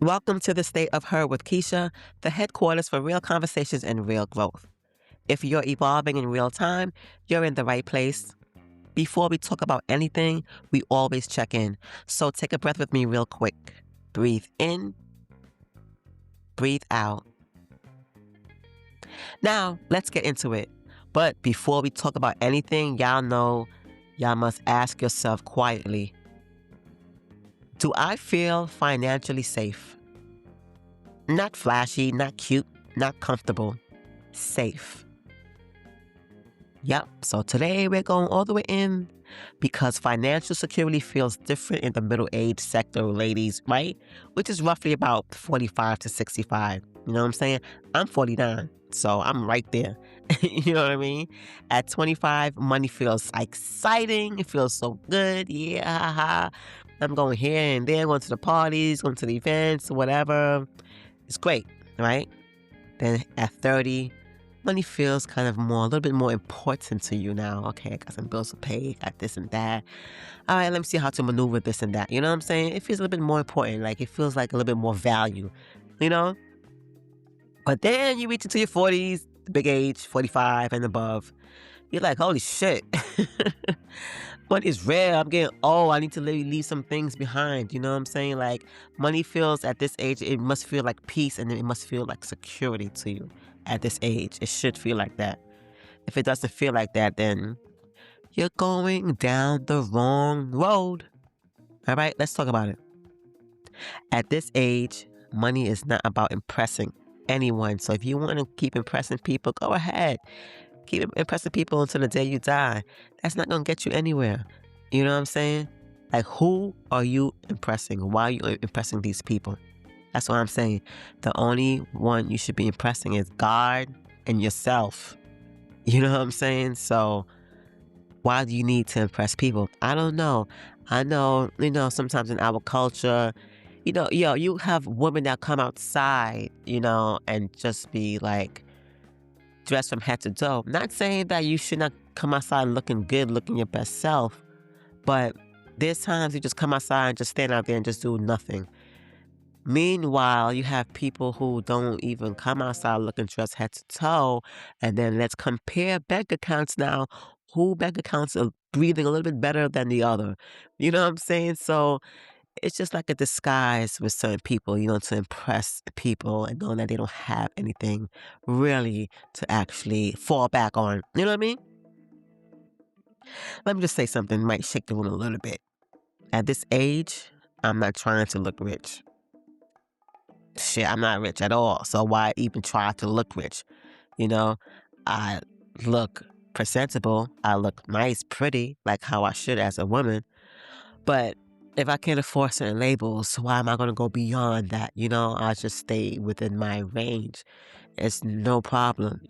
Welcome to the State of Her with Keisha, the headquarters for real conversations and real growth. If you're evolving in real time, you're in the right place. Before we talk about anything, we always check in. So take a breath with me real quick. Breathe in, breathe out. Now, let's get into it. But before we talk about anything, y'all know, y'all must ask yourself quietly, do I feel financially safe? Not flashy, not cute, not comfortable. Safe. Yep, so today we're going all the way in because financial security feels different in the middle age sector, ladies, right? Which is roughly about 45 to 65. You know what I'm saying? I'm 49, so I'm right there. You know what I mean? At 25, money feels exciting. It feels so good. Yeah, haha. I'm going here and there, going to the parties, going to the events, whatever. It's great, right? Then at 30, money feels kind of a little bit more important to you now. Okay, I got some bills to pay, got this and that. All right, let me see how to maneuver this and that. You know what I'm saying? It feels a little bit more important. Like it feels like a little bit more value, you know? But then you reach into your 40s, the big age, 45 and above. You're like, holy shit. Money is rare. I'm getting old. I need to leave some things behind. You know what I'm saying? Like money feels at this age, it must feel like peace and it must feel like security to you at this age. It should feel like that. If it doesn't feel like that, then you're going down the wrong road. All right, let's talk about it. At this age, money is not about impressing anyone. So if you want to keep impressing people, go ahead. Keep impressing people until the day you die. That's not going to get you anywhere. You know what I'm saying? Like, who are you impressing? Why are you impressing these people? That's what I'm saying. The only one you should be impressing is God and yourself. You know what I'm saying? So why do you need to impress people? I don't know. I know, sometimes in our culture, you have women that come outside, and just be like dressed from head to toe. Not saying that you should not come outside looking good, looking your best self, but there's times you just come outside and just stand out there and just do nothing. Meanwhile, you have people who don't even come outside looking dressed head to toe. And then let's compare bank accounts now. Who bank accounts are breathing a little bit better than the other? You know what I'm saying? So it's just like a disguise with certain people, to impress people and knowing that they don't have anything really to actually fall back on. You know what I mean? Let me just say something might shake the room a little bit. At this age, I'm not trying to look rich. Shit, I'm not rich at all. So why even try to look rich? You know, I look presentable. I look nice, pretty, like how I should as a woman. But if I can't afford certain labels, why am I going to go beyond that? I just stay within my range. It's no problem.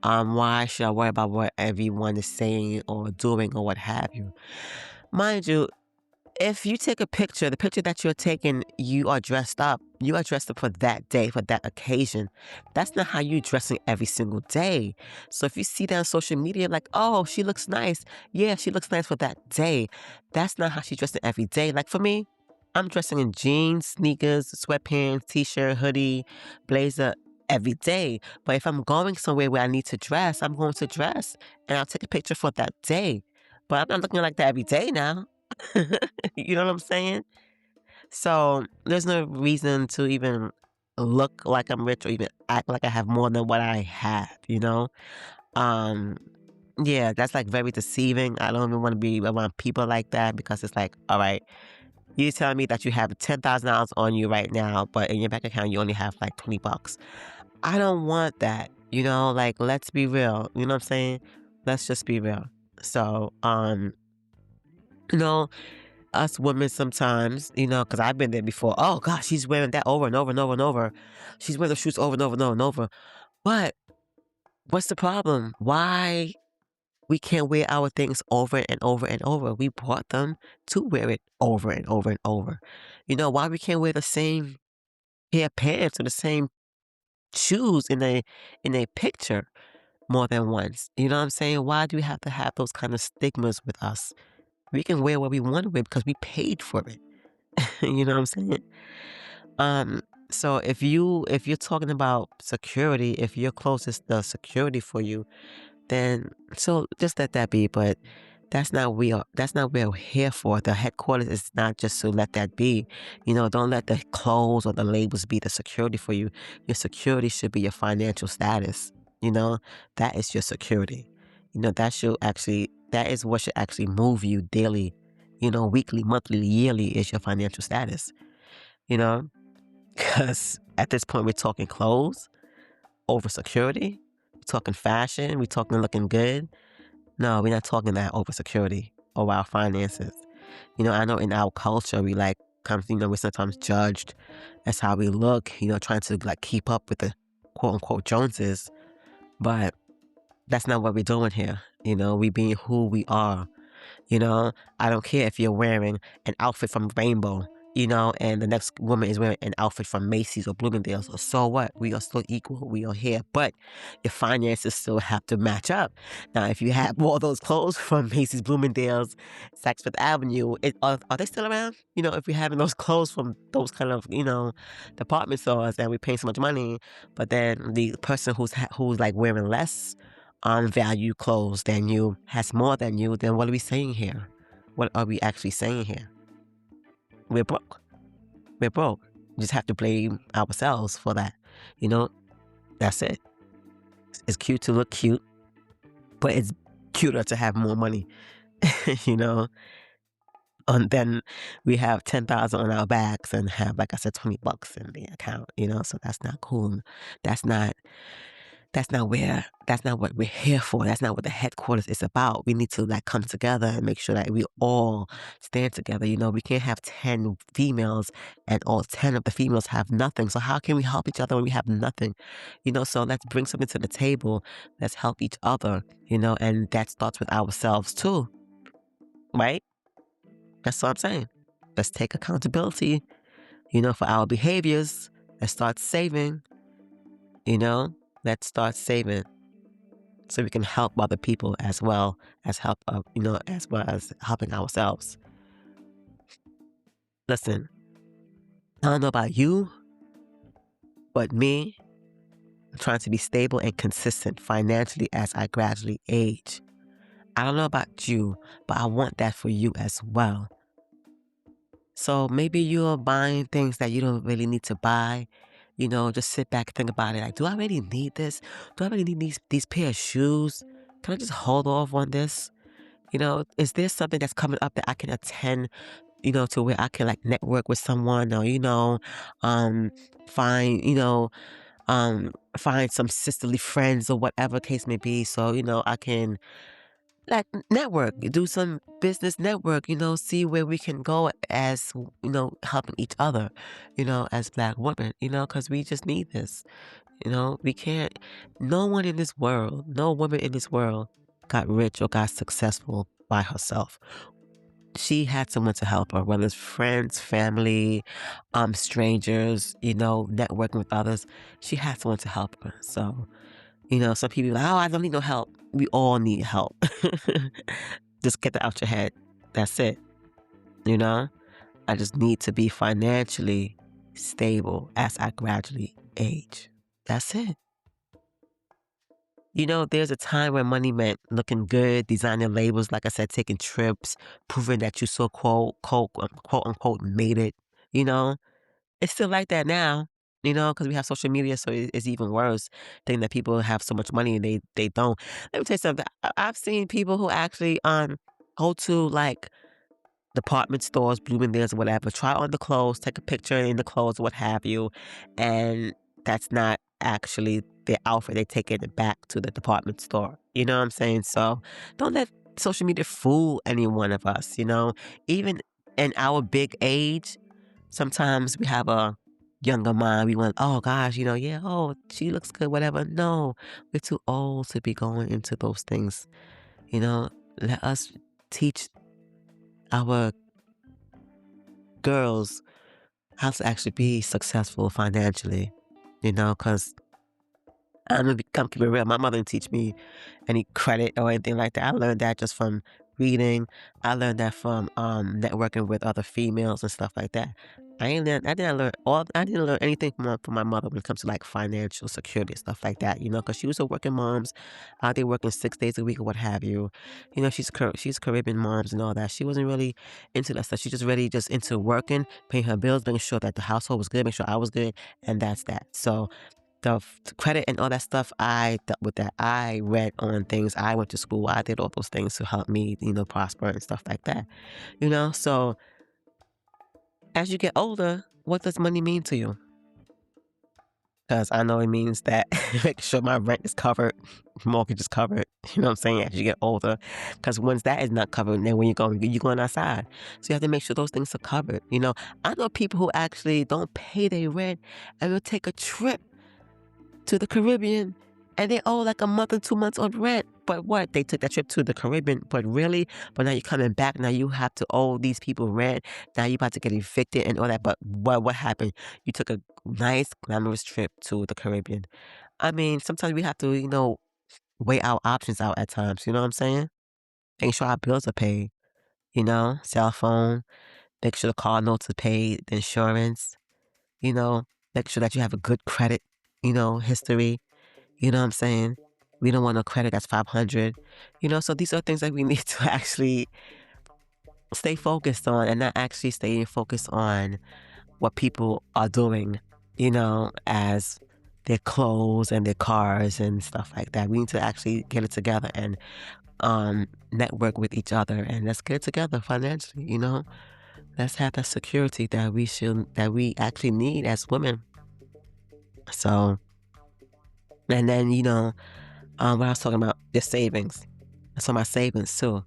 Why should I worry about what everyone is saying or doing or what have you? Mind you, if you take a picture, the picture that you're taking, you are dressed up. You are dressed up for that day, for that occasion. That's not how you're dressing every single day. So if you see that on social media, like, oh, she looks nice. Yeah, she looks nice for that day. That's not how she's dressing every day. Like for me, I'm dressing in jeans, sneakers, sweatpants, t-shirt, hoodie, blazer every day. But if I'm going somewhere where I need to dress, I'm going to dress and I'll take a picture for that day. But I'm not looking like that every day now. You know what I'm saying? So there's no reason to even look like I'm rich or even act like I have more than what I have. Um, yeah, that's like very deceiving. I don't even want to be around people like that because it's like, all right, you telling me that you have $10,000 on you right now, but in your bank account you only have like $20. I don't want that. Like let's be real. You know what I'm saying? Let's just be real. So, you know, us women sometimes, because I've been there before. Oh gosh, she's wearing that over and over and over and over. She's wearing the shoes over and over and over and over. But what's the problem? Why we can't wear our things over and over and over? We bought them to wear it over and over and over. Why we can't wear the same pair of pants or the same shoes in a picture more than once? You know what I'm saying? Why do we have to have those kind of stigmas with us? We can wear what we want to wear because we paid for it. You know what I'm saying? Um, so if you're talking about security, if your clothes is the security for you, then so just let that be. But that's not what we're here for. The headquarters is not just to let that be. Don't let the clothes or the labels be the security for you. Your security should be your financial status. You know, that is your security. That is what should actually move you daily, weekly, monthly, yearly is your financial status, you know? Because at this point, we're talking clothes over security. We're talking fashion. We're talking looking good. No, we're not talking that over security or our finances. I know in our culture, we're sometimes judged as how we look, trying to like keep up with the quote unquote Joneses. But that's not what we're doing here. We being who we are. You know, I don't care if you're wearing an outfit from Rainbow, and the next woman is wearing an outfit from Macy's or Bloomingdale's. Or so what? We are still equal. We are here. But your finances still have to match up. Now, if you have all those clothes from Macy's, Bloomingdale's, Saks Fifth Avenue, are they still around? If we're having those clothes from those kind of, department stores and we're paying so much money, but then the person who's like wearing less value clothes than you, has more than you, then what are we saying here? What are we actually saying here? We're broke. We're broke. We just have to blame ourselves for that. You know, that's it. It's cute to look cute, but it's cuter to have more money. you know, and then we have 10,000 on our backs and have, like I said, $20 in the account. So that's not cool. That's not that's not what we're here for. That's not what the headquarters is about. We need to like come together and make sure that we all stand together. We can't have 10 females and all 10 of the females have nothing. So how can we help each other when we have nothing? So let's bring something to the table. Let's help each other, and that starts with ourselves too. Right? That's what I'm saying. Let's take accountability, for our behaviors. Let's start saving, you know, let's start saving so we can help other people as well as as well as helping ourselves. Listen, I don't know about you, but me, I'm trying to be stable and consistent financially as I gradually age. I don't know about you, but I want that for you as well. So maybe you're buying things that you don't really need to buy. Just sit back and think about it. Like, do I really need this? Do I really need these pair of shoes? Can I just hold off on this? Is there something that's coming up that I can attend, to where I can like network with someone or, um, find, find some sisterly friends or whatever case may be. So, I can like network, do some business network, see where we can go as, helping each other, as Black women, because we just need this. We can't, no one in this world, no woman in this world got rich or got successful by herself. She had someone to help her, whether it's friends, family, strangers, networking with others. She had someone to help her. So, some people are like, oh, I don't need no help. We all need help. Just get that out your head. That's it. I just need to be financially stable as I gradually age. That's it. There's a time when money meant looking good, designing labels, like I said, taking trips, proving that you so quote unquote made it. You know, it's still like that now, because we have social media, so it's even worse. Thinking that people have so much money and they don't. Let me tell you something. I've seen people who actually go to like department stores, Bloomingdale's or whatever, try on the clothes, take a picture in the clothes, what have you, and that's not actually their outfit. They take it back to the department store. You know what I'm saying? So don't let social media fool any one of us, Even in our big age, sometimes we have a younger mind. We want, oh gosh, yeah, oh, she looks good, whatever. No, we're too old to be going into those things. Let us teach our girls how to actually be successful financially, because I'm gonna come keep it real. My mother didn't teach me any credit or anything like that. I learned that just from reading. I learned that from networking with other females and stuff like that. I didn't learn all. I didn't learn anything from my mother when it comes to like financial security and stuff like that. Because she was a working mom's out there working 6 days a week or what have you. She's Caribbean moms and all that. She wasn't really into that stuff. She just really just into working, paying her bills, making sure that the household was good, making sure I was good, and that's that. So the credit and all that stuff, I dealt with that. I read on things. I went to school. I did all those things to help me, prosper and stuff like that. So as you get older, what does money mean to you? Because I know it means that make sure my rent is covered, mortgage is covered. You know what I'm saying? As you get older, because once that is not covered, then when you're going outside, so you have to make sure those things are covered. I know people who actually don't pay their rent and will take a trip to the Caribbean and they owe like a month or 2 months on rent. But what? They took that trip to the Caribbean, but really? But now you're coming back. Now you have to owe these people rent. Now you're about to get evicted and all that. But what happened? You took a nice, glamorous trip to the Caribbean. I mean, sometimes we have to, weigh our options out at times. You know what I'm saying? Make sure our bills are paid. Cell phone. Make sure the car notes are paid, the insurance. You know, make sure that you have a good credit, history. You know what I'm saying? We don't want no credit that's 500. So these are things that we need to actually stay focused on and not actually stay focused on what people are doing, as their clothes and their cars and stuff like that. We need to actually get it together and network with each other and let's get it together financially, Let's have that security that we actually need as women. So, and then, what I was talking about, your savings. So my savings too.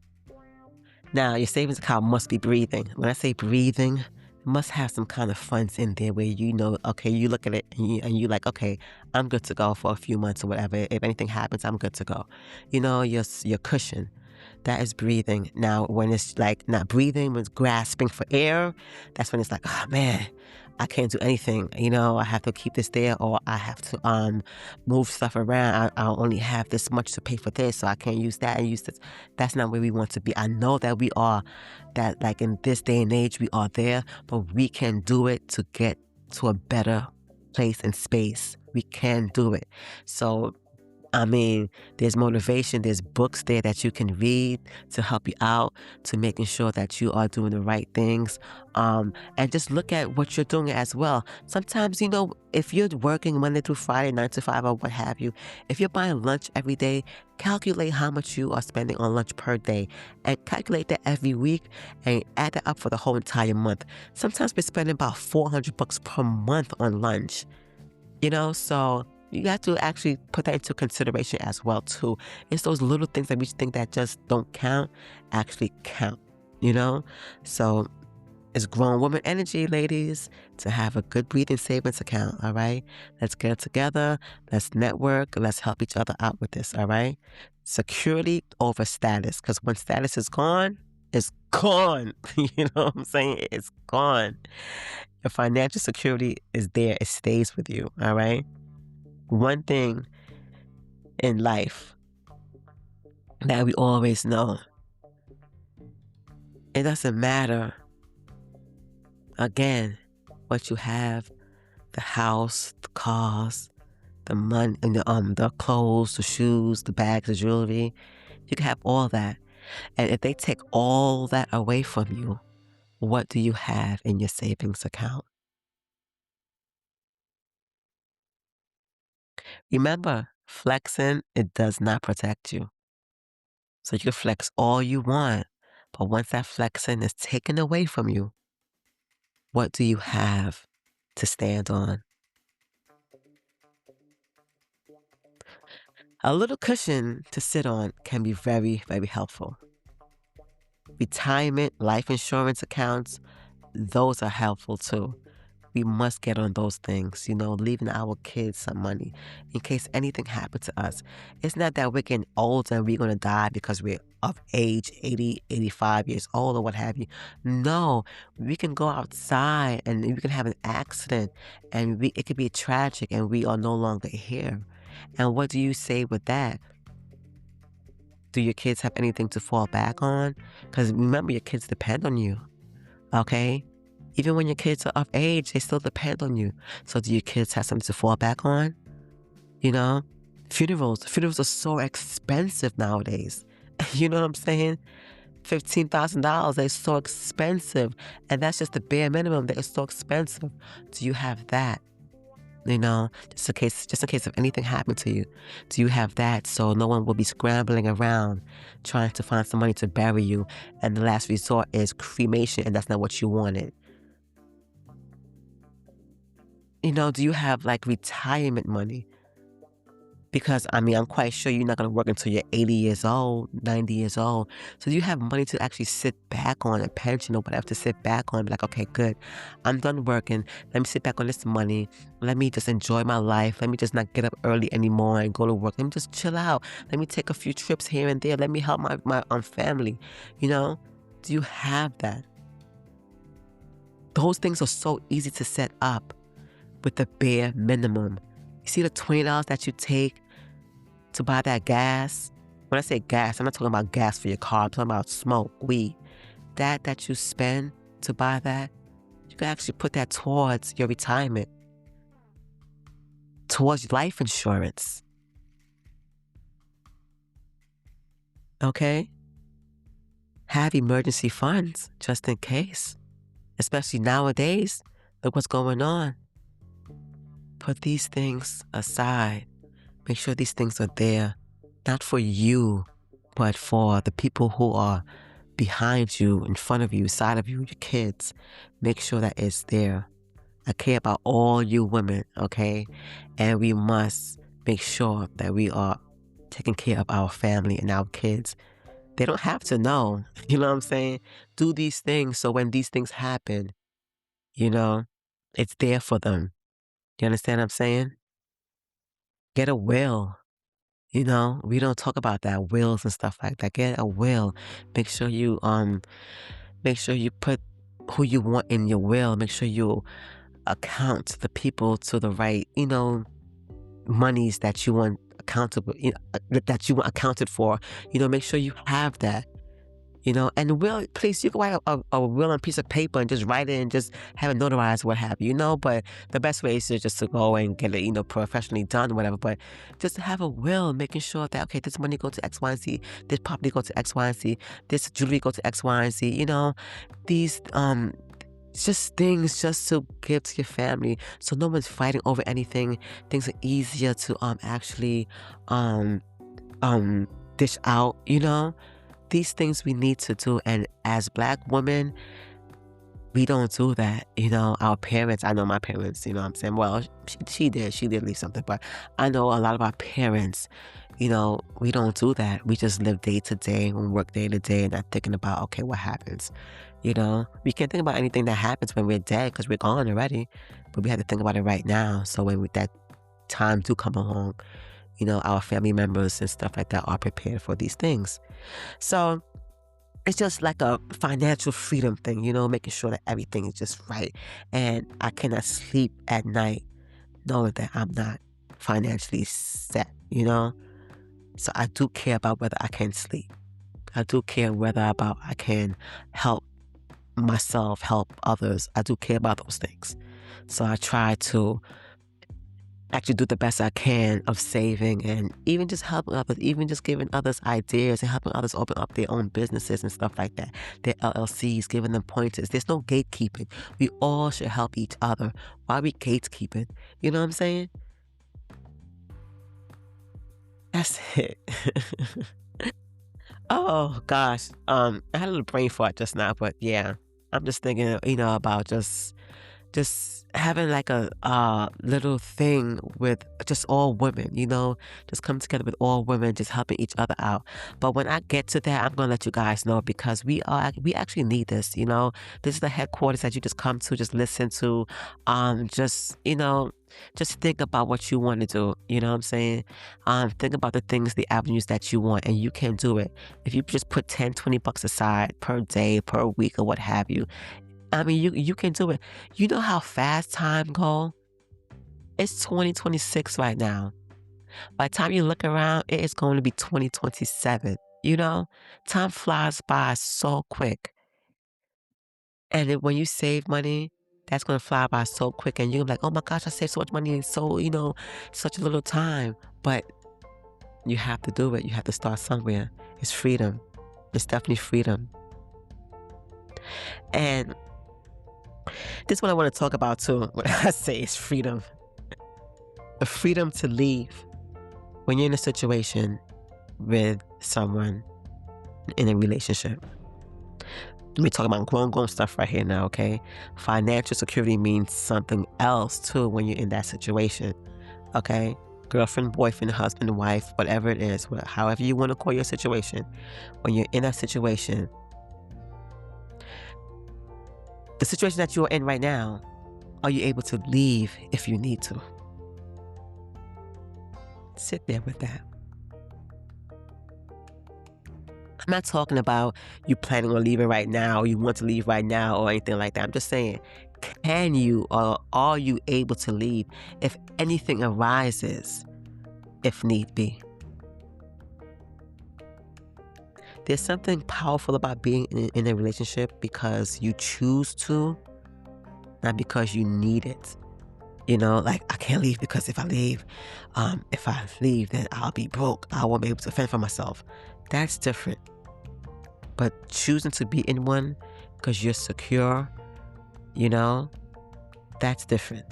Now, your savings account must be breathing. When I say breathing, it must have some kind of funds in there where okay, you look at it and you like, okay, I'm good to go for a few months or whatever. If anything happens, I'm good to go. Your cushion. That is breathing. Now, when it's like not breathing, when it's grasping for air, that's when it's like, oh man, I can't do anything. I have to keep this there, or I have to move stuff around. I'll only have this much to pay for this, so I can't use that and use this. That's not where we want to be. I know that we are, that like in this day and age, we are there, but we can do it to get to a better place and space. We can do it. So I mean, there's motivation, there's books there that you can read to help you out, to making sure that you are doing the right things. And just look at what you're doing as well. Sometimes, if you're working Monday through Friday, 9 to 5 or what have you, if you're buying lunch every day, calculate how much you are spending on lunch per day and calculate that every week and add that up for the whole entire month. Sometimes we're spending about $400 per month on lunch, so you have to actually put that into consideration as well, too. It's those little things that we think that just don't count, actually count, So it's grown woman energy, ladies, to have a good breathing savings account, all right? Let's get it together. Let's network. Let's help each other out with this, all right? Security over status, because when status is gone, it's gone. You know what I'm saying? It's gone. Your financial security is there. It stays with you, all right? One thing in life that we always know, it doesn't matter, again, what you have, the house, the cars, the money, and the clothes, the shoes, the bags, the jewelry. You can have all that. And if they take all that away from you, what do you have in your savings account? Remember, flexing, it does not protect you. So you can flex all you want, but once that flexing is taken away from you, what do you have to stand on? A little cushion to sit on can be very, very helpful. Retirement, life insurance accounts, those are helpful too. We must get on those things, leaving our kids some money in case anything happened to us. It's not that we're getting old and we're going to die because we're of age, 80, 85 years old or what have you. No, we can go outside and we can have an accident and it could be tragic and we are no longer here. And what do you say with that? Do your kids have anything to fall back on? Because remember, your kids depend on you, okay? Even when your kids are of age, they still depend on you. So do your kids have something to fall back on? You know? Funerals are so expensive nowadays. You know what I'm saying? $15,000, they're so expensive. And that's just the bare minimum. They're so expensive. Do you have that? Just in case if anything happened to you, do you have that so no one will be scrambling around trying to find some money to bury you, and the last resort is cremation, and that's not what you wanted? Do you have like retirement money? Because I mean, I'm quite sure you're not going to work until you're 80 years old, 90 years old. So do you have money to actually sit back on, a pension or whatever, to sit back on? Be like, okay, good. I'm done working. Let me sit back on this money. Let me just enjoy my life. Let me just not get up early anymore and go to work. Let me just chill out. Let me take a few trips here and there. Let me help my family. You know, do you have that? Those things are so easy to set up with the bare minimum. You see the $20 that you take to buy that gas? When I say gas, I'm not talking about gas for your car. I'm talking about smoke, weed. That you spend to buy that, you can actually put that towards your retirement, towards life insurance. Okay? Have emergency funds just in case. Especially nowadays, look what's going on. Put these things aside. Make sure these things are there, not for you, but for the people who are behind you, in front of you, side of you, your kids. Make sure that it's there. I care about all you women, okay? And we must make sure that we are taking care of our family and our kids. They don't have to know, you know what I'm saying? Do these things so when these things happen, you know, it's there for them. You understand what I'm saying? Get a will. We don't talk about that, wills and stuff like that. Get a will. Make sure you make sure you put who you want in your will. Make sure you account the people to the right, monies that you want accountable, that you want accounted for. Make sure you have that. And will, please, you can write a will on a piece of paper and just write it and just have it notarized, what have you, but the best way is just to go and get it, professionally done, whatever, but just to have a will, making sure that, okay, this money go to X, Y, and Z, this property go to X, Y, and Z, this jewelry go to X, Y, and Z, these, just things just to give to your family so no one's fighting over anything. Things are easier to actually dish out. These things we need to do, and as Black women, we don't do that. Our parents, I know my parents, what I'm saying? Well, she did leave something, but I know a lot of our parents, we don't do that. We just live day to day and work day to day and not thinking about, okay, what happens? We can't think about anything that happens when we're dead because we're gone already, but we have to think about it right now. So when that time do come along, our family members and stuff like that are prepared for these things. So it's just like a financial freedom thing, making sure that everything is just right. And I cannot sleep at night knowing that I'm not financially set, So I do care about whether I can sleep. I do care whether about I can help myself, help others. I do care about those things. So I try to actually do the best I can of saving and even just helping others, even just giving others ideas and helping others open up their own businesses and stuff like that. Their LLCs, giving them pointers. There's no gatekeeping. We all should help each other. Why are we gatekeeping? You know what I'm saying? That's it. Oh gosh. I had a little brain fart just now, but yeah. I'm just thinking, about just having like a little thing with just all women, just come together with all women, just helping each other out. But when I get to that, I'm gonna let you guys know because we actually need this. This is the headquarters that you just come to, just listen to, just think about what you want to do. You know what I'm saying? Think about the things, the avenues that you want, and you can do it if you just put 10, $20 aside per day, per week, or what have you. I mean, you can do it. You know how fast time go? It's 2026 right now. By the time you look around, it is going to be 2027. Time flies by so quick. And then when you save money, That's going to fly by so quick, and you're gonna be like, oh my gosh, I saved so much money in such a little time. But you have to do it. You have to start somewhere. It's freedom. It's definitely freedom. And this is what I want to talk about too. When I say it's freedom, the freedom to leave when you're in a situation with someone in a relationship. We're talking about grown stuff right here now, okay? Financial security means something else too when you're in that situation, okay? Girlfriend, boyfriend, husband, wife, whatever it is, however you want to call your situation. When you're in that situation, the situation that you're in right now, are you able to leave if you need to? Sit there with that. I'm not talking about you planning on leaving right now, or you want to leave right now, or anything like that. I'm just saying, can you or are you able to leave if anything arises, if need be? There's something powerful about being in a relationship because you choose to, not because you need it. You know, like, I can't leave because if I leave, then I'll be broke. I won't be able to fend for myself. That's different. But choosing to be in one because you're secure, you know, that's different.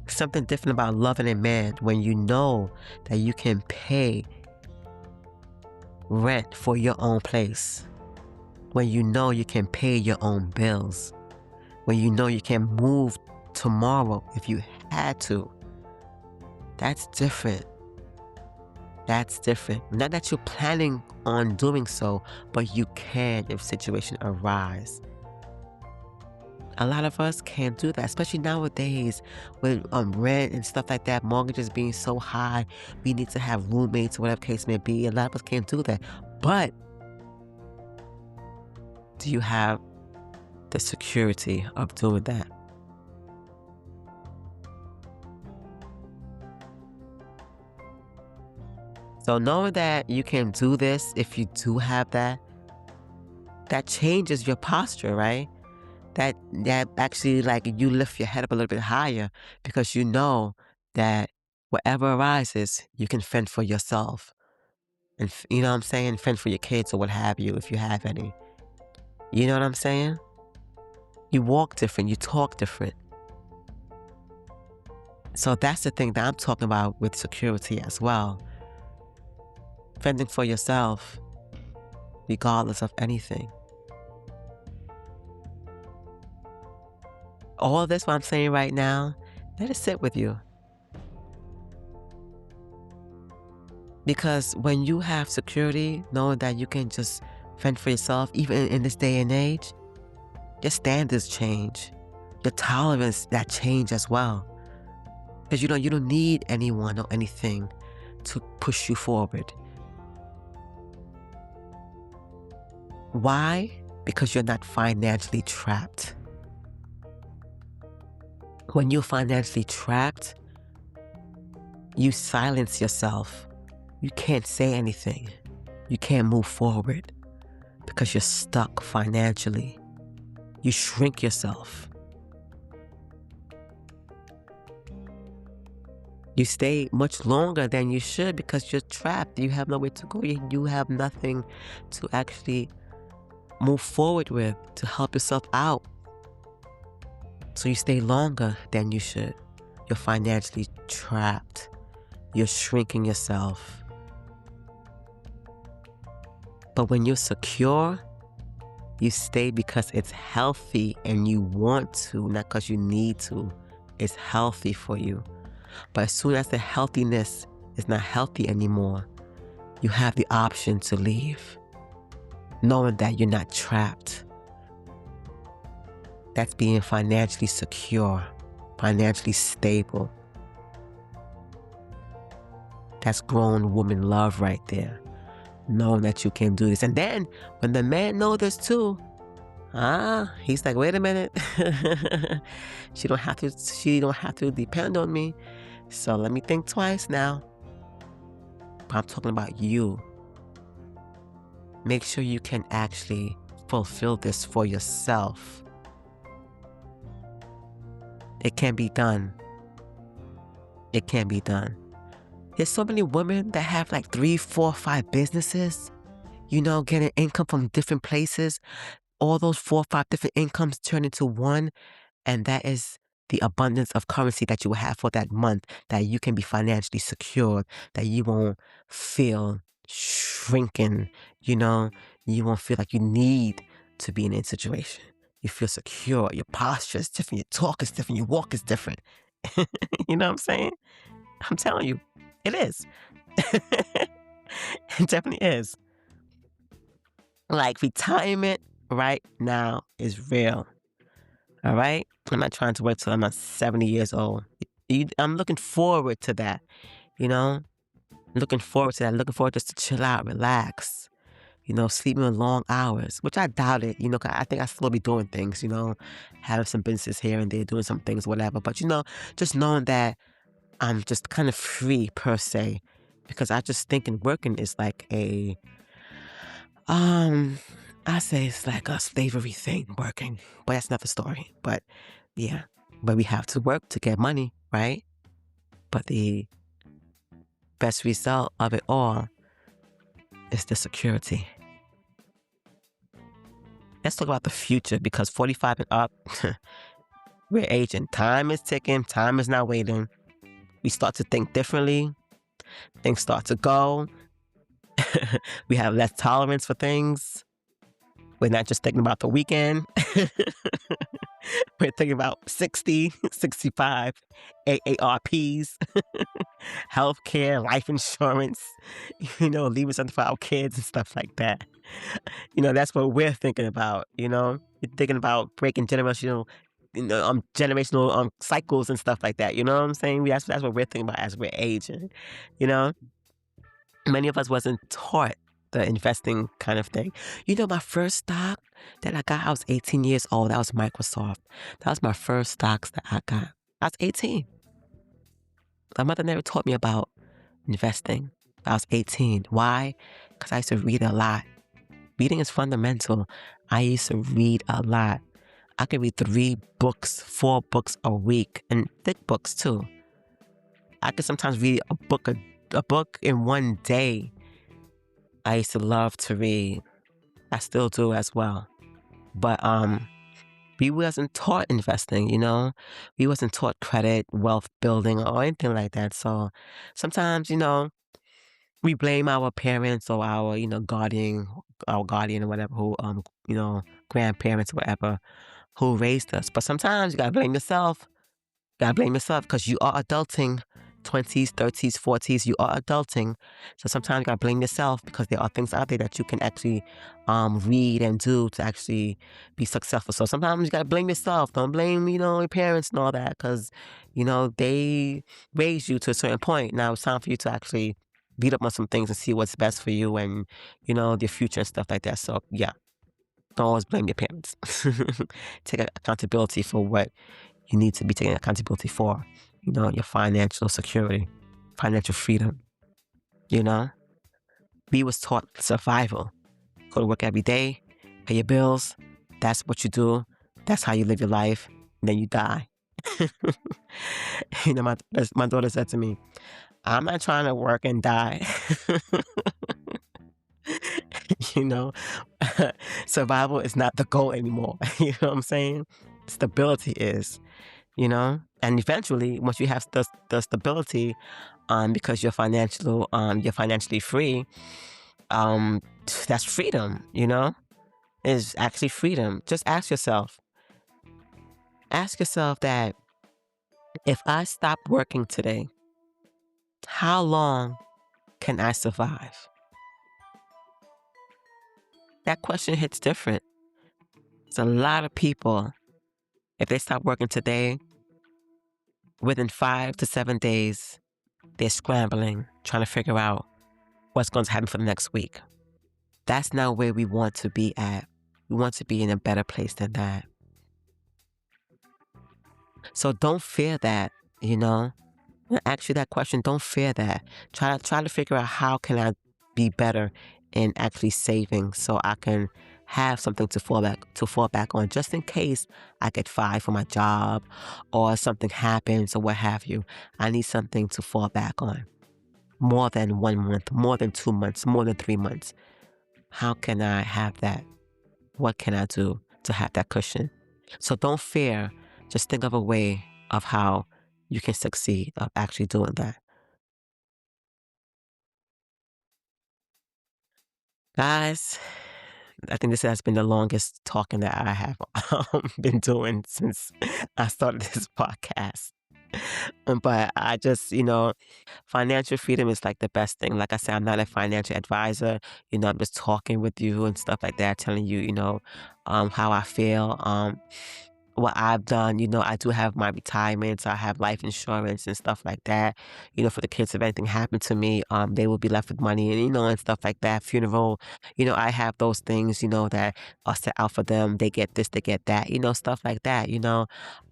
Something different about loving a man when you know that you can pay rent for your own place, when you know you can pay your own bills, when you know you can move tomorrow if you had to. That's different. That's different. Not that you're planning on doing so, but you can if situation arise. A lot of us can't do that, especially nowadays with rent and stuff like that, mortgages being so high. We need to have roommates or whatever case may be. A lot of us can't do that. But do you have the security of doing that? So knowing that you can do this, if you do have that changes your posture, right? That actually, like, you lift your head up a little bit higher because you know that whatever arises, you can fend for yourself. And you know what I'm saying? Fend for your kids or what have you, if you have any. You know what I'm saying? You walk different, you talk different. So that's the thing that I'm talking about with security as well. Fending for yourself, regardless of anything. All this, what I'm saying right now, let it sit with you. Because when you have security, knowing that you can just fend for yourself, even in this day and age, your standards change. Your tolerance, that change as well. Because you don't need anyone or anything to push you forward. Why? Because you're not financially trapped. When you're financially trapped, you silence yourself. You can't say anything. You can't move forward because you're stuck financially. You shrink yourself. You stay much longer than you should because you're trapped. You have nowhere to go. You have nothing to actually move forward with to help yourself out. So you stay longer than you should. You're financially trapped. You're shrinking yourself. But when you're secure, you stay because it's healthy and you want to, not because you need to. It's healthy for you. But as soon as the healthiness is not healthy anymore, you have the option to leave, knowing that you're not trapped. That's being financially secure, financially stable. That's grown woman love right there, knowing that you can do this. And then when the man knows this too, he's like, wait a minute, she don't have to depend on me. So let me think twice now. But I'm talking about you. Make sure you can actually fulfill this for yourself. It can be done. It can be done. There's so many women that have like 3, 4, 5 businesses, getting income from different places. All those 4 or 5 different incomes turn into one, and that is the abundance of currency that you will have for that month, that you can be financially secured, that you won't feel shrinking, you know, you won't feel like you need to be in a situation. You feel secure, your posture is different, your talk is different, your walk is different. You know what I'm saying? I'm telling you, it is. It definitely is. Like retirement right now is real. All right? I'm not trying to wait till I'm not 70 years old. I'm looking forward to that, you know? Looking forward to that. Looking forward just to chill out, relax, sleeping in long hours, which I doubt it, 'cause I think I still be doing things, having some businesses here and there, doing some things, whatever. But, just knowing that I'm just kind of free per se, because I just thinking working is like um, I say it's like a slavery thing, working, but that's another story. But yeah, but we have to work to get money, right? But the best result of it all is the security. Let's talk about the future, because 45 and up, we're aging. Time is ticking. Time is not waiting. We start to think differently. Things start to go. We have less tolerance for things. We're not just thinking about the weekend. We're thinking about 60, 65, AARPs, healthcare, life insurance, leaving something for our kids and stuff like that. That's what we're thinking about, You're thinking about breaking generational cycles and stuff like that. You know what I'm saying? That's what we're thinking about as we're aging, you know? Many of us wasn't taught the investing kind of thing. My first stock that I got, I was 18 years old. That was Microsoft. That was my first stocks that I got. I was 18. My mother never taught me about investing. I was 18. Why? Because I used to read a lot. Reading is fundamental. I used to read a lot. I could read 3 books, 4 books a week, and thick books too. I could sometimes read a book in one day. I used to love to read. I still do as well. But we wasn't taught investing, We wasn't taught credit, wealth building, or anything like that. So sometimes, we blame our parents or our, guardian or whatever, who grandparents or whatever, who raised us. But sometimes you gotta blame yourself. Gotta blame yourself, because you are adulting. 20s, 30s, 40s, you are adulting. So sometimes you gotta blame yourself, because there are things out there that you can actually read and do to actually be successful. So sometimes you gotta blame yourself. Don't blame, your parents and all that, because, they raised you to a certain point. Now it's time for you to actually beat up on some things and see what's best for you and, your future and stuff like that. So yeah, don't always blame your parents. Take accountability for what you need to be taking accountability for, your financial security, financial freedom, We was taught survival. Go to work every day, pay your bills. That's what you do. That's how you live your life. And then you die. My daughter said to me, I'm not trying to work and die. you know, Survival is not the goal anymore. You know what I'm saying? Stability is, and eventually once you have the stability, because you're financially free, that's freedom, is actually freedom. Just ask yourself that if I stop working today, how long can I survive? That question hits different. There's a lot of people, if they stop working today, within 5 to 7 days, they're scrambling, trying to figure out what's going to happen for the next week. That's not where we want to be at. We want to be in a better place than that. So don't fear that, When I ask you that question, don't fear that. Try to figure out, how can I be better in actually saving so I can have something to fall back on just in case I get fired from my job or something happens or what have you. I need something to fall back on. More than 1 month, more than 2 months, more than 3 months. How can I have that? What can I do to have that cushion? So don't fear. Just think of a way of how you can succeed of actually doing that. Guys, I think this has been the longest talking that I have been doing since I started this podcast. But I just, financial freedom is like the best thing. Like I said, I'm not a financial advisor. I'm just talking with you and stuff like that, telling you, how I feel. What I've done, I do have my retirement, so I have life insurance and stuff like that. For the kids, if anything happened to me, they will be left with money and, and stuff like that. Funeral, I have those things, that are set out for them. They get this, they get that, stuff like that,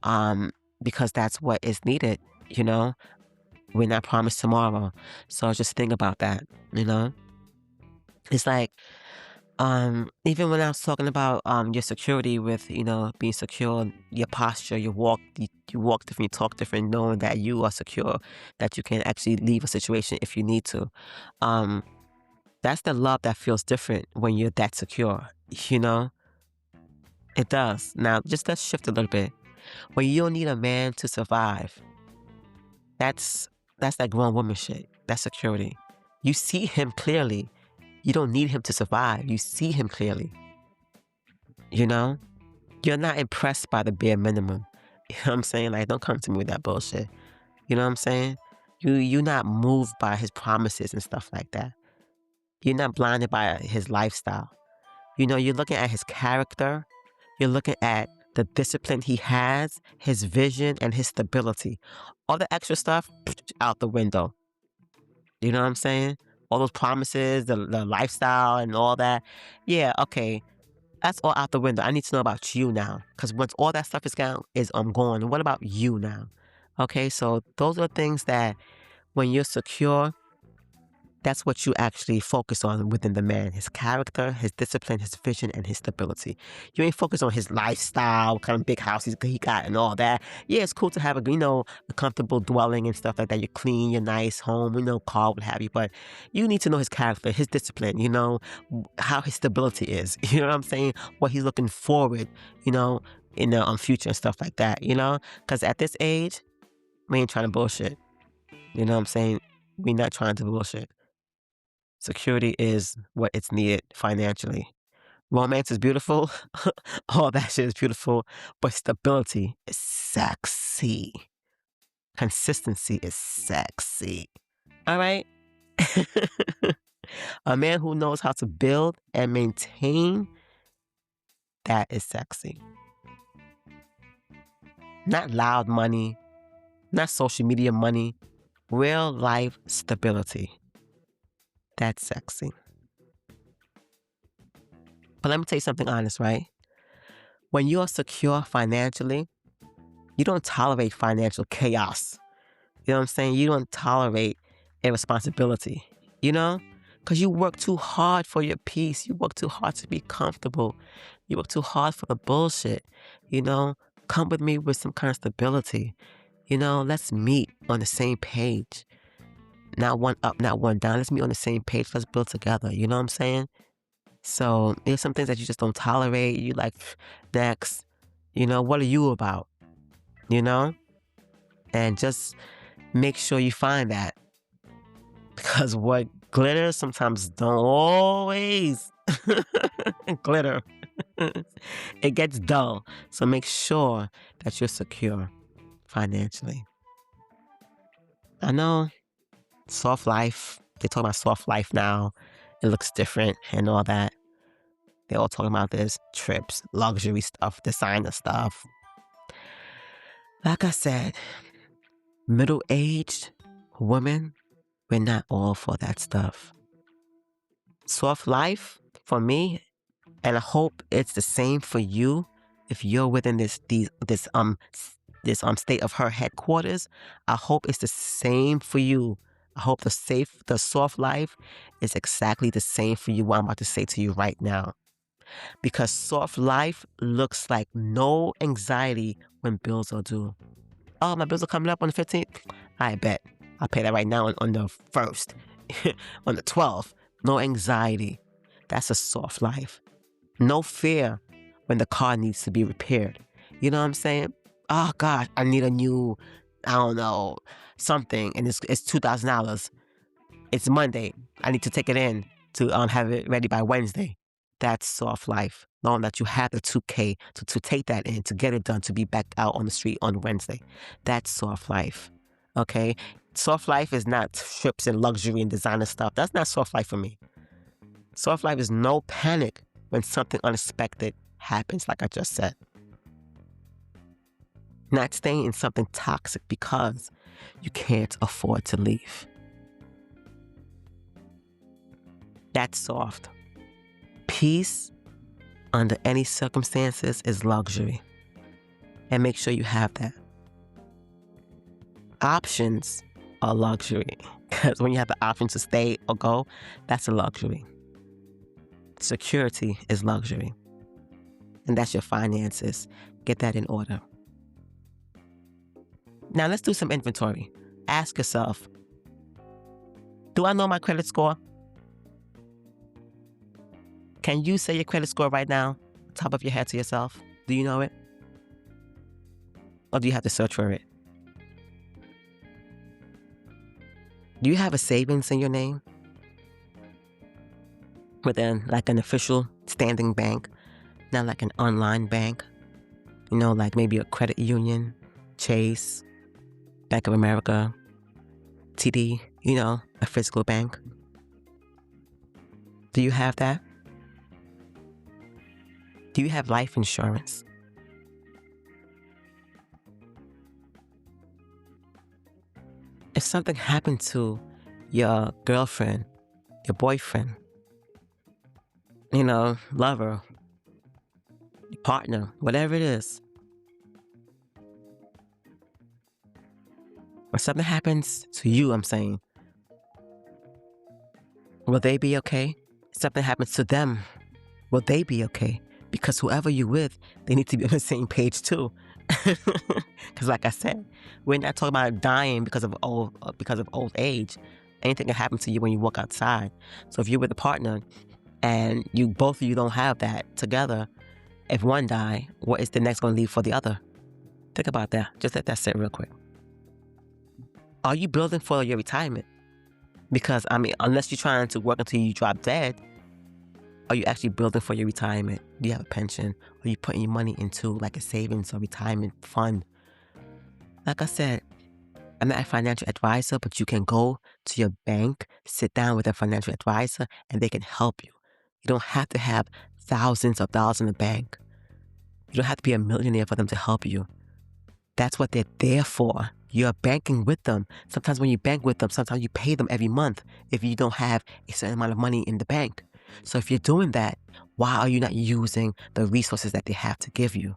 um, because that's what is needed, you know. We're not promised tomorrow. So just think about that, you know. It's like, even when I was talking about your security with, being secure, your posture, you walk different, you talk different, knowing that you are secure, that you can actually leave a situation if you need to. Um, that's the love that feels different when you're that secure, you know? It does. Now, just let's shift a little bit. When you don't need a man to survive, that's that's that grown woman shit. That's security. You see him clearly. You don't need him to survive. You see him clearly. You know? You're not impressed by the bare minimum. You know what I'm saying? Like, don't come to me with that bullshit. You know what I'm saying? You're not moved by his promises and stuff like that. You're not blinded by his lifestyle. You're looking at his character. You're looking at the discipline he has, his vision, and his stability. All the extra stuff, out the window. You know what I'm saying? All those promises, the lifestyle and all that. Yeah, okay. That's all out the window. I need to know about you now. Because once all that stuff is gone, gone, what about you now? Okay, so those are things that when you're secure, that's what you actually focus on within the man. His character, his discipline, his vision, and his stability. You ain't focused on his lifestyle, what kind of big house he got and all that. Yeah, it's cool to have a comfortable dwelling and stuff like that. You're clean, you're nice, home, car, what have you. But you need to know his character, his discipline, how his stability is. You know what I'm saying? What he's looking forward, in the future and stuff like that, Because at this age, we ain't trying to bullshit. You know what I'm saying? We're not trying to bullshit. Security is what it's needed financially. Romance is beautiful. All that shit is beautiful. But stability is sexy. Consistency is sexy. All right? A man who knows how to build and maintain, that is sexy. Not loud money, not social media money, real life stability. That's sexy. But let me tell you something honest, right? When you're secure financially, you don't tolerate financial chaos. You know what I'm saying? You don't tolerate irresponsibility, Because you work too hard for your peace. You work too hard to be comfortable. You work too hard for the bullshit, Come with me with some kind of stability. Let's meet on the same page. Not one up, not one down. Let's meet on the same page. Let's build together. You know what I'm saying? So there's some things that you just don't tolerate. You like, next, what are you about? And just make sure you find that. Because what glitters sometimes don't always glitter. It gets dull. So make sure that you're secure financially. I know, soft life. They talk about soft life now. It looks different and all that. They're all talking about this, trips, luxury stuff, designer stuff. Like I said, middle-aged women, we're not all for that stuff. Soft life, for me, and I hope it's the same for you if you're within this state of her headquarters. I hope it's the same for you. I hope the soft life is exactly the same for you, what I'm about to say to you right now. Because soft life looks like no anxiety when bills are due. Oh, my bills are coming up on the 15th? I bet. I'll pay that right now on the 1st. On the 12th. No anxiety. That's a soft life. No fear when the car needs to be repaired. You know what I'm saying? Oh, God, I need a new, I don't know, something, and it's $2,000. It's Monday. I need to take it in to have it ready by Wednesday. That's soft life. Knowing that you have the 2K to take that in, to get it done, to be back out on the street on Wednesday. That's soft life. Okay? Soft life is not trips and luxury and designer stuff. That's not soft life for me. Soft life is no panic when something unexpected happens, like I just said. Not staying in something toxic because you can't afford to leave. That's soft. Peace under any circumstances is luxury. And make sure you have that. Options are luxury. Because when you have the option to stay or go, that's a luxury. Security is luxury. And that's your finances. Get that in order. Now let's do some inventory. Ask yourself, do I know my credit score? Can you say your credit score right now, top of your head to yourself? Do you know it? Or do you have to search for it? Do you have a savings in your name? Within like an official standing bank, not like an online bank? You know, like maybe a credit union, Chase, Bank of America, TD, you know, a physical bank. Do you have that? Do you have life insurance? If something happened to your girlfriend, your boyfriend, you know, lover, your partner, whatever it is, or something happens to you, I'm saying, will they be okay? If something happens to them, will they be okay? Because whoever you're with, they need to be on the same page too. Because like I said, we're not talking about dying because of old age. Anything can happen to you when you walk outside. So if you're with a partner and both of you don't have that together, if one die, what is the next going to leave for the other? Think about that. Just let that sit real quick. Are you building for your retirement? Because, I mean, unless you're trying to work until you drop dead, are you actually building for your retirement? Do you have a pension? Are you putting your money into like a savings or retirement fund? Like I said, I'm not a financial advisor, but you can go to your bank, sit down with a financial advisor, and they can help you. You don't have to have thousands of dollars in the bank. You don't have to be a millionaire for them to help you. That's what they're there for. You're banking with them. Sometimes when you bank with them, sometimes you pay them every month if you don't have a certain amount of money in the bank. So if you're doing that, why are you not using the resources that they have to give you?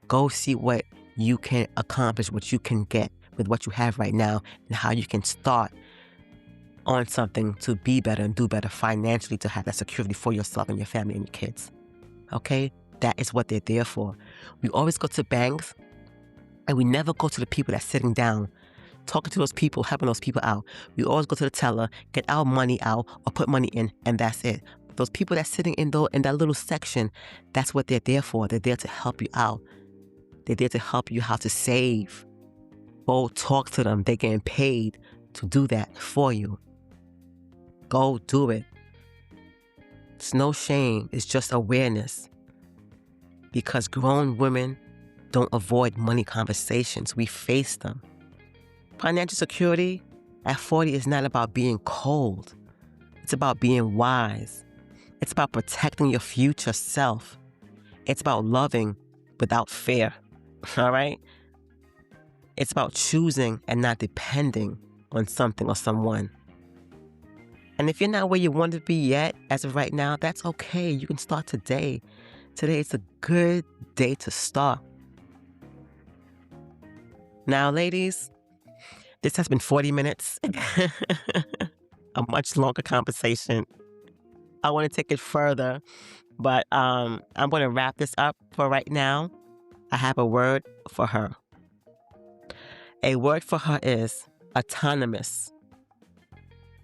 Go see what you can accomplish, what you can get with what you have right now, and how you can start on something to be better and do better financially, to have that security for yourself and your family and your kids. Okay? That is what they're there for. We always go to banks and we never go to the people that's sitting down, talking to those people, helping those people out. We always go to the teller, get our money out or put money in, and that's it. Those people that's sitting in that little section, that's what they're there for. They're there to help you out. They're there to help you how to save. Go talk to them. They're getting paid to do that for you. Go do it. It's no shame. It's just awareness. Because grown women don't avoid money conversations. We face them. Financial security at 40 is not about being cold. It's about being wise. It's about protecting your future self. It's about loving without fear. All right? It's about choosing and not depending on something or someone. And if you're not where you want to be yet, as of right now, that's okay. You can start today. Today is a good day to start. Now, ladies, this has been 40 minutes. A much longer conversation. I want to take it further, But I'm going to wrap this up for right now. I have a word for her. A word for her is autonomous.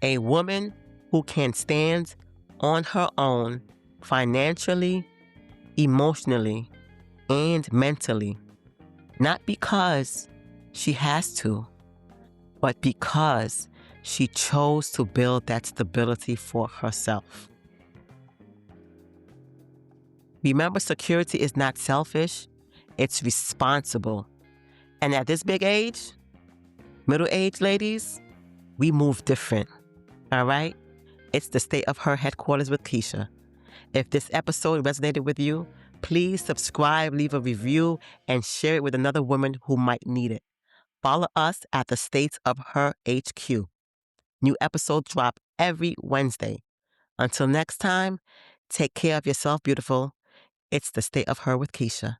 A woman who can stand on her own financially, emotionally, and mentally. Not because she has to, but because she chose to build that stability for herself. Remember, security is not selfish, it's responsible. And at this big age, middle-aged ladies, we move different, all right? It's the State of Her Headquarters with Keisha. If this episode resonated with you, please subscribe, leave a review, and share it with another woman who might need it. Follow us at the State of Her HQ. New episodes drop every Wednesday. Until next time, take care of yourself, beautiful. It's the State of Her with Keisha.